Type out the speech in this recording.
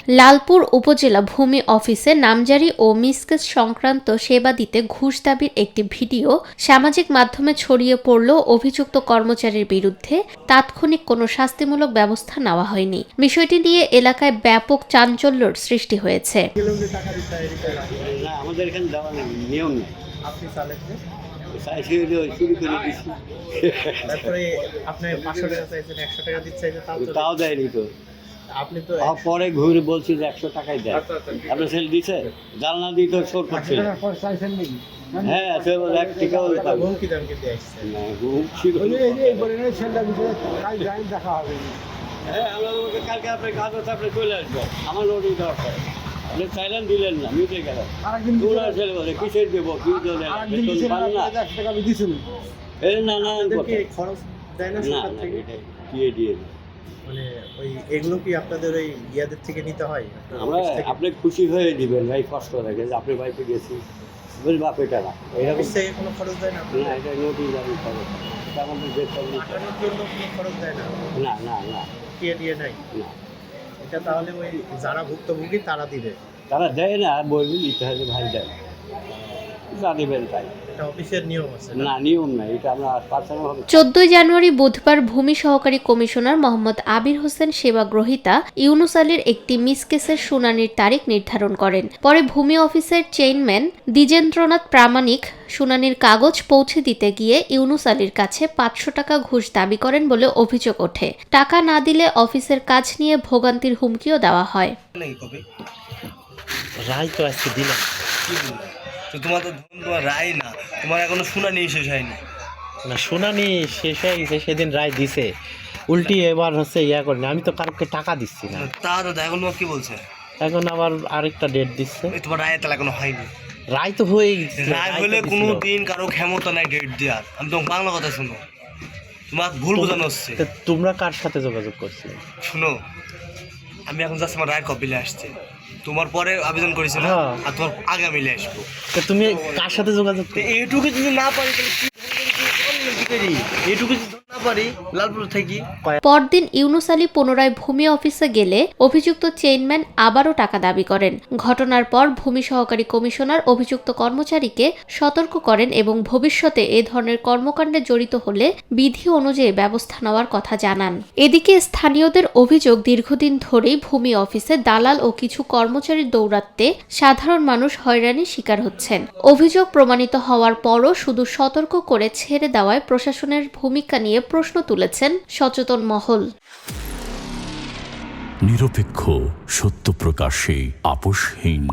লালপুর উপজেলা ভূমি অফিসে নামজারি ও মিসকেস সংক্রান্ত সেবা দিতে ঘুষ দাবির একটি ভিডিও সামাজিক মাধ্যমে ছড়িয়ে পড়লেও অভিযুক্ত কর্মচারীর বিরুদ্ধে তাৎক্ষণিক কোনো শাস্তিমূলক ব্যবস্থা নেওয়া হয়নি। বিষয়টি নিয়ে এলাকায় ব্যাপক চাঞ্চল্যের সৃষ্টি হয়েছে। আমাদের এখানে দেওয়া নিয়ম নেই। আপনি চালাচ্ছেন শুরু করে দিচ্ছি, তারপরে আপনি 500 টাকা চাইছেন, 100 টাকা দিতে চাইছেন, তাও দেয়নি তো। আপনি তো পরে ঘুরে বলছি যে 100 টাকাই দেয়। আপনার ছেলে দিছে, জালনা দিয়ে তো শোর করছে। হ্যাঁ, সে এক টাকাও হুমকি দামকে দিয়ে আসছেন। না, হুমকি হ্যাঁ, আমরা বলতে কালকে আপনার কাগজ আপনি চলে আসবো, আমার নোটিশ দরকার। আপনি চাইলেন দিলেন না, মিটে গেল। তোরা ছেলে বলে কিসের দেবো, কি দেবে না। এই না না আপনাদেরকে খরচ দেয় না না সরকার না, থেকে? এটা দিয়ে দিয়ে দেয়। মানে ওই এগুলো কি আপনাদের ওই ইয়াদের থেকে নিতে হয়? আপনার আমরা অফিস থেকে? আপনি খুশি হয়ে দিবেন ভাই, কষ্ট লাগে যে আপনি বাইকে গেছি বল বাপ এটা না এরকম অফিস থেকে কোনো খরচ দেয় না? না, এটা নোটিশ আমি খরচ এটা আমাদের দেখতে হবে। পাঠানোর জন্য কোনো খরচ দেয় না? না না না দিয়ে নাই? না, এটা তাহলে ওই যারা ভুক্তভোগী তারা দিবে? তারা দেয় না, বলবি দিতে হবে ভাই দেয়, যা দেবেন তাই। এটা অফিসের নিয়ম আছে না? না, নিয়ম নাই, এটা আমরা পার্সোনাল হবে। 14 জানুয়ারি বুধবার ভূমি সহকারী কমিশনার মোহাম্মদ আবির হোসেন সেবা গ্রহীতা ইউনুস আলীর একটি মিসকেসের শুনানির তারিখ নির্ধারণ করেন। পরে ভূমি অফিসের চেইনম্যান দ্বিজেন্দ্রনাথ প্রামাণিক শুনানির কাগজ পৌঁছে দিতে গিয়ে ইউনুস আলীর কাছে 500 টাকা ঘুষ দাবি করেন বলে অভিযোগ ওঠে। টাকা না দিলে অফিসের কাজ নিয়ে ভোগান্তির হুমকিও দেওয়া হয়। রায় তো আজকে দিলাম, তো তোমার তো তোমার রায় না, তোমার এখনো শুনানি শেষ হয়নি। না, শুনানি শেষ হয়ে গেছে, সেদিন রায় দিছে, উল্টি এবার হচ্ছে করেনি। আমি তো কারোকে টাকা দিচ্ছি না, তা তো এখন তোমার কি বলছে? এখন আবার আরেকটা ডেট দিচ্ছে। তোমার রায় তাহলে এখনো হয়নি। রায় তো হয়ে গেছে, রায় হলে কোনো দিন কারো ক্ষমতা নাই ডেট দেওয়ার। আমি তোমার বাংলা কথা শুনো, তোমার ভুল বোঝানো হচ্ছে। তো তোমরা কার সাথে যোগাযোগ করছিলে? শুনো, আমি এখন জাস্ট আমার রায়ের কপিলে আসছে, তোমার পরে আবেদন করেছি না, হ্যাঁ। আর তোমার আগে মিলে আসবো। তো তুমি কার সাথে যোগাযোগ তো এইটুকু যদি না পারি তাহলে কি করি? এইটুকু যদি না পারি লালপুর থেকে পরদিন ইউনুস আলী পুনরায় ভূমি অফিসে গেলে অভিযুক্ত চেইনম্যান আবারও টাকা দাবি করেন। ঘটনার পর ভূমি সহকারী কমিশনার অভিযুক্ত কর্মচারীকে সতর্ক করেন এবং ভবিষ্যতে এ ধরনের কর্মকাণ্ডে জড়িত হলে বিধি অনুযায়ী ব্যবস্থা নেওয়ার কথা জানান। এদিকে স্থানীয়দের অভিযোগ, দীর্ঘদিন ধরেই ভূমি অফিসে দালাল ও কিছু কর্মচারীর দৌরাত্ম্যে সাধারণ মানুষ হয়রানির শিকার হচ্ছেন। অভিযোগ প্রমাণিত হওয়ার পরও শুধু সতর্ক করে ছেড়ে দেওয়ায় প্রশাসনের ভূমিকা নিয়ে প্রশ্ন তুলেছেন সচেতন মহল। নিরপেক্ষ, সত্য প্রকাশে আপোষহীন।